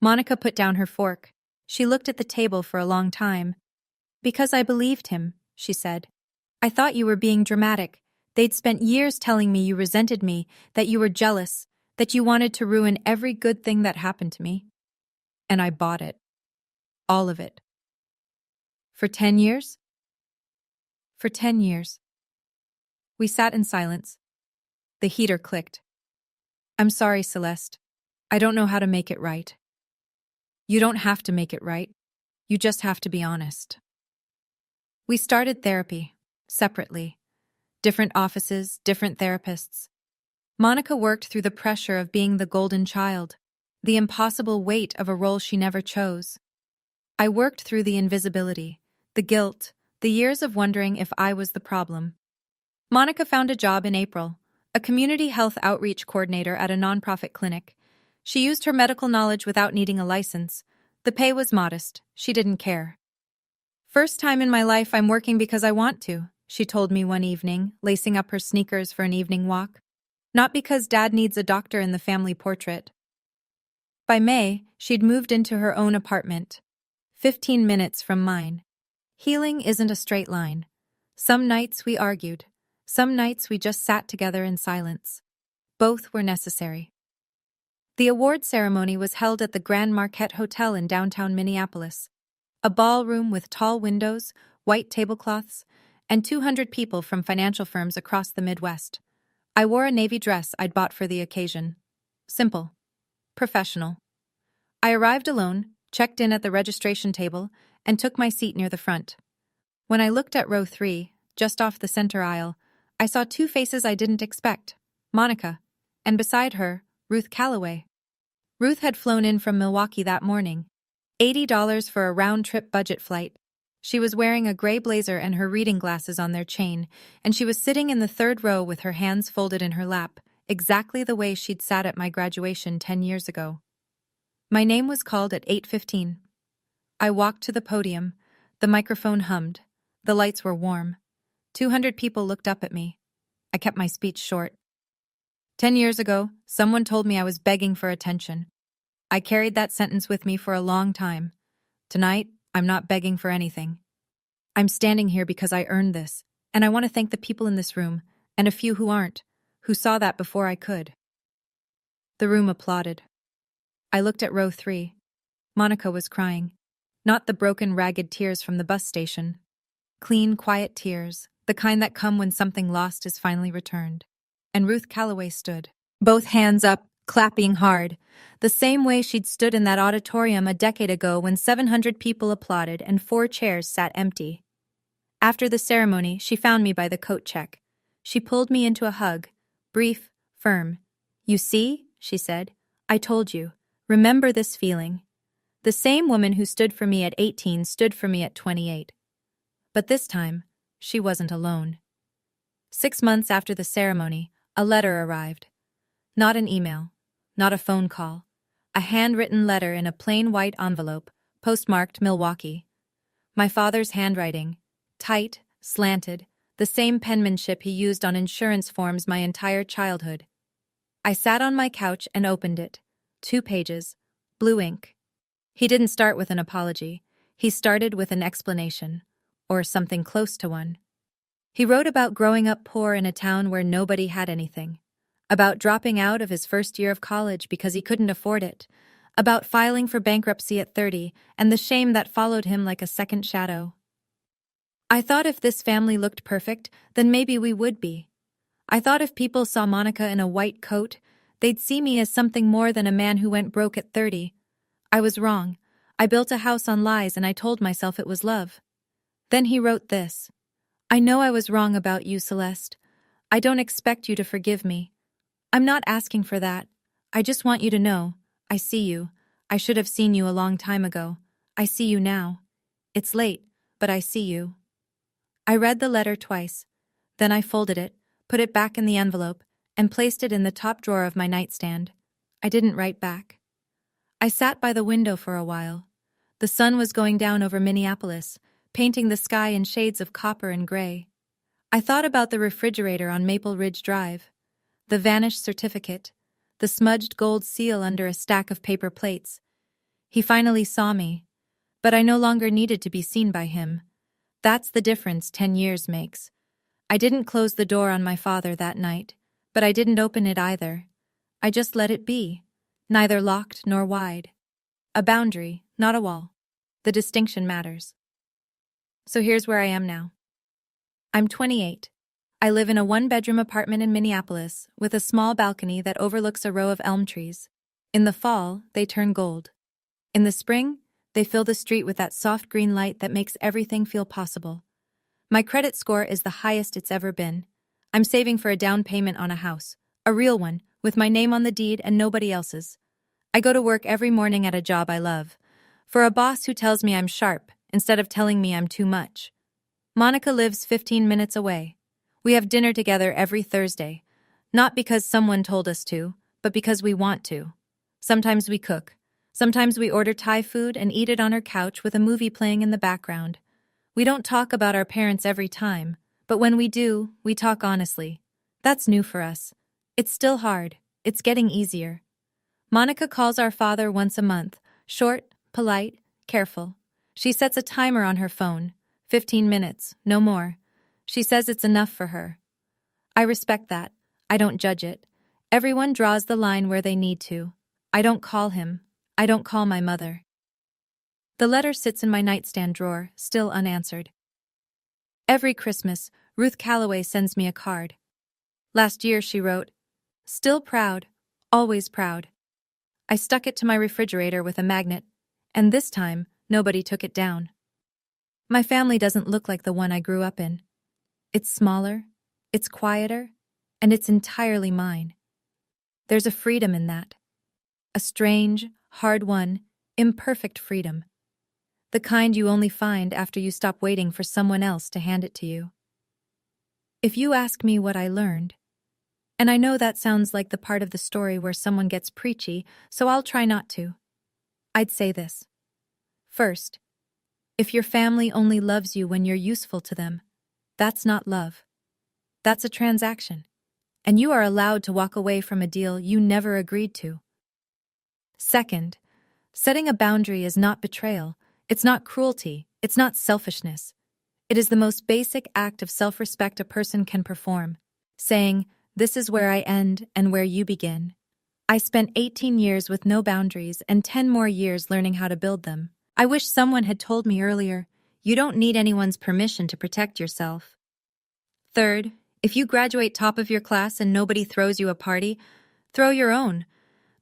Monica put down her fork. She looked at the table for a long time. Because I believed him, she said. I thought you were being dramatic. They'd spent years telling me you resented me, that you were jealous, that you wanted to ruin every good thing that happened to me. And I bought it. All of it. For 10 years? For 10 years. We sat in silence. The heater clicked. I'm sorry, Celeste. I don't know how to make it right. You don't have to make it right. You just have to be honest. We started therapy, separately. Different offices, different therapists. Monica worked through the pressure of being the golden child, the impossible weight of a role she never chose. I worked through the invisibility, the guilt, the years of wondering if I was the problem. Monica found a job in April, a community health outreach coordinator at a nonprofit clinic. She used her medical knowledge without needing a license. The pay was modest. She didn't care. "First time in my life I'm working because I want to," she told me one evening, lacing up her sneakers for an evening walk. "Not because Dad needs a doctor in the family portrait." By May, she'd moved into her own apartment, 15 minutes from mine. Healing isn't a straight line. Some nights we argued. Some nights we just sat together in silence. Both were necessary. The award ceremony was held at the Grand Marquette Hotel in downtown Minneapolis. A ballroom with tall windows, white tablecloths, and 200 people from financial firms across the Midwest. I wore a navy dress I'd bought for the occasion. Simple. Professional. I arrived alone, checked in at the registration table, and took my seat near the front. When I looked at row 3, just off the center aisle, I saw two faces I didn't expect, Monica, and beside her, Ruth Calloway. Ruth had flown in from Milwaukee that morning, $80 for a round-trip budget flight. She was wearing a gray blazer and her reading glasses on their chain, and she was sitting in the third row with her hands folded in her lap, exactly the way she'd sat at my graduation 10 years ago. My name was called at 8:15. I walked to the podium. The microphone hummed. The lights were warm. 200 people looked up at me. I kept my speech short. 10 years ago, someone told me I was begging for attention. I carried that sentence with me for a long time. Tonight, I'm not begging for anything. I'm standing here because I earned this, and I want to thank the people in this room, and a few who aren't, who saw that before I could. The room applauded. I looked at row 3. Monica was crying. Not the broken, ragged tears from the bus station. Clean, quiet tears, the kind that come when something lost is finally returned. And Ruth Calloway stood, both hands up, clapping hard, the same way she'd stood in that auditorium a decade ago when 700 people applauded and 4 chairs sat empty. After the ceremony, she found me by the coat check. She pulled me into a hug, brief, firm. "You see," she said, "I told you. Remember this feeling." The same woman who stood for me at 18 stood for me at 28. But this time, she wasn't alone. 6 months after the ceremony, a letter arrived. Not an email, not a phone call. A handwritten letter in a plain white envelope, postmarked Milwaukee. My father's handwriting, tight, slanted, the same penmanship he used on insurance forms my entire childhood. I sat on my couch and opened it. 2 pages, blue ink. He didn't start with an apology. He started with an explanation, or something close to one. He wrote about growing up poor in a town where nobody had anything, about dropping out of his first year of college because he couldn't afford it, about filing for bankruptcy at 30 and the shame that followed him like a second shadow. I thought if this family looked perfect, then maybe we would be. I thought if people saw Monica in a white coat, they'd see me as something more than a man who went broke at 30. I was wrong. I built a house on lies and I told myself it was love. Then he wrote this. "I know I was wrong about you, Celeste. I don't expect you to forgive me. I'm not asking for that. I just want you to know. I see you. I should have seen you a long time ago. I see you now. It's late, but I see you." I read the letter twice. Then I folded it, put it back in the envelope, and placed it in the top drawer of my nightstand. I didn't write back. I sat by the window for a while. The sun was going down over Minneapolis, painting the sky in shades of copper and gray. I thought about the refrigerator on Maple Ridge Drive, the vanished certificate, the smudged gold seal under a stack of paper plates. He finally saw me, but I no longer needed to be seen by him. That's the difference 10 years makes. I didn't close the door on my father that night, but I didn't open it either. I just let it be, neither locked nor wide. A boundary, not a wall. The distinction matters. So here's where I am now. I'm 28. I live in a 1-bedroom apartment in Minneapolis with a small balcony that overlooks a row of elm trees. In the fall, they turn gold. In the spring, they fill the street with that soft green light that makes everything feel possible. My credit score is the highest it's ever been. I'm saving for a down payment on a house, a real one, with my name on the deed and nobody else's. I go to work every morning at a job I love, for a boss who tells me I'm sharp instead of telling me I'm too much. Monica lives 15 minutes away. We have dinner together every Thursday, not because someone told us to, but because we want to. Sometimes we cook. Sometimes we order Thai food and eat it on our couch with a movie playing in the background. We don't talk about our parents every time, but when we do, we talk honestly. That's new for us. It's still hard. It's getting easier. Monica calls our father once a month, short, polite, careful. She sets a timer on her phone, 15 minutes, no more. She says it's enough for her. I respect that. I don't judge it. Everyone draws the line where they need to. I don't call him. I don't call my mother. The letter sits in my nightstand drawer, still unanswered. Every Christmas, Ruth Calloway sends me a card. Last year she wrote, "Still proud, always proud." I stuck it to my refrigerator with a magnet, and this time, nobody took it down. My family doesn't look like the one I grew up in. It's smaller, it's quieter, and it's entirely mine. There's a freedom in that. A strange, hard-won, imperfect freedom. The kind you only find after you stop waiting for someone else to hand it to you. If you ask me what I learned, and I know that sounds like the part of the story where someone gets preachy, so I'll try not to. I'd say this. First, if your family only loves you when you're useful to them, that's not love. That's a transaction, and you are allowed to walk away from a deal you never agreed to. Second, setting a boundary is not betrayal, it's not cruelty, it's not selfishness. It is the most basic act of self-respect a person can perform, saying, "This is where I end and where you begin." I spent 18 years with no boundaries and 10 more years learning how to build them. I wish someone had told me earlier, you don't need anyone's permission to protect yourself. Third, if you graduate top of your class and nobody throws you a party, throw your own.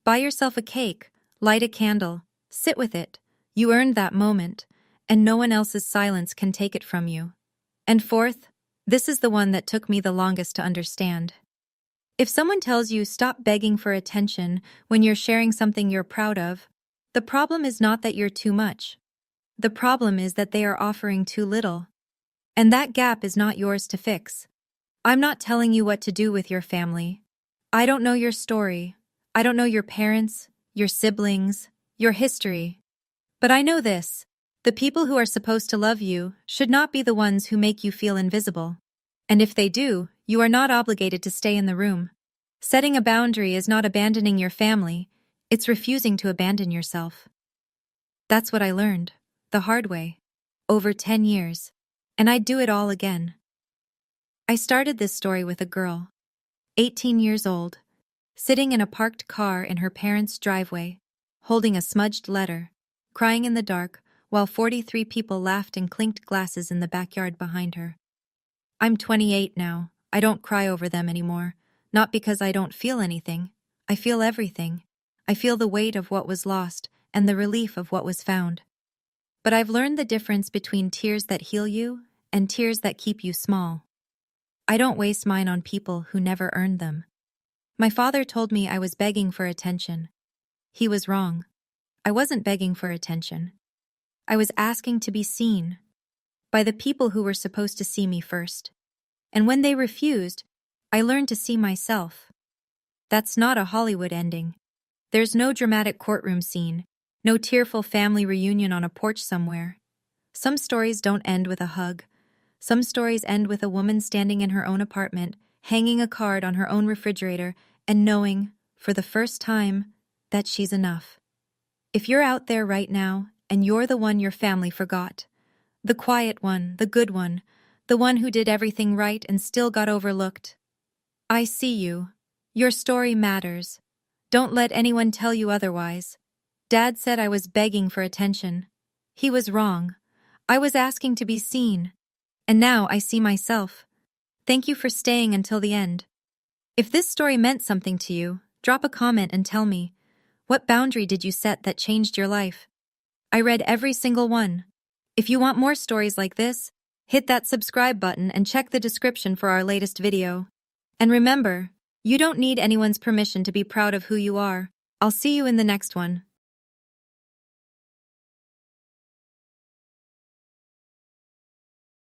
Buy yourself a cake, light a candle, sit with it. You earned that moment, and no one else's silence can take it from you. And fourth, this is the one that took me the longest to understand. If someone tells you stop begging for attention when you're sharing something you're proud of, the problem is not that you're too much. The problem is that they are offering too little. And that gap is not yours to fix. I'm not telling you what to do with your family. I don't know your story. I don't know your parents, your siblings, your history. But I know this. The people who are supposed to love you should not be the ones who make you feel invisible. And if they do, you are not obligated to stay in the room. Setting a boundary is not abandoning your family, it's refusing to abandon yourself. That's what I learned, the hard way, over 10 years, and I'd do it all again. I started this story with a girl, 18 years old, sitting in a parked car in her parents' driveway, holding a smudged letter, crying in the dark, while 43 people laughed and clinked glasses in the backyard behind her. I'm 28 now. I don't cry over them anymore. Not because I don't feel anything. I feel everything. I feel the weight of what was lost and the relief of what was found. But I've learned the difference between tears that heal you and tears that keep you small. I don't waste mine on people who never earned them. My father told me I was begging for attention. He was wrong. I wasn't begging for attention. I was asking to be seen by the people who were supposed to see me first. And when they refused, I learned to see myself. That's not a Hollywood ending. There's no dramatic courtroom scene, no tearful family reunion on a porch somewhere. Some stories don't end with a hug. Some stories end with a woman standing in her own apartment, hanging a card on her own refrigerator, and knowing, for the first time, that she's enough. If you're out there right now, and you're the one your family forgot, the quiet one, the good one, the one who did everything right and still got overlooked, I see you. Your story matters. Don't let anyone tell you otherwise. Dad said I was begging for attention. He was wrong. I was asking to be seen. And now I see myself. Thank you for staying until the end. If this story meant something to you, drop a comment and tell me. What boundary did you set that changed your life? I read every single one. If you want more stories like this, hit that subscribe button and check the description for our latest video. And remember, you don't need anyone's permission to be proud of who you are. I'll see you in the next one.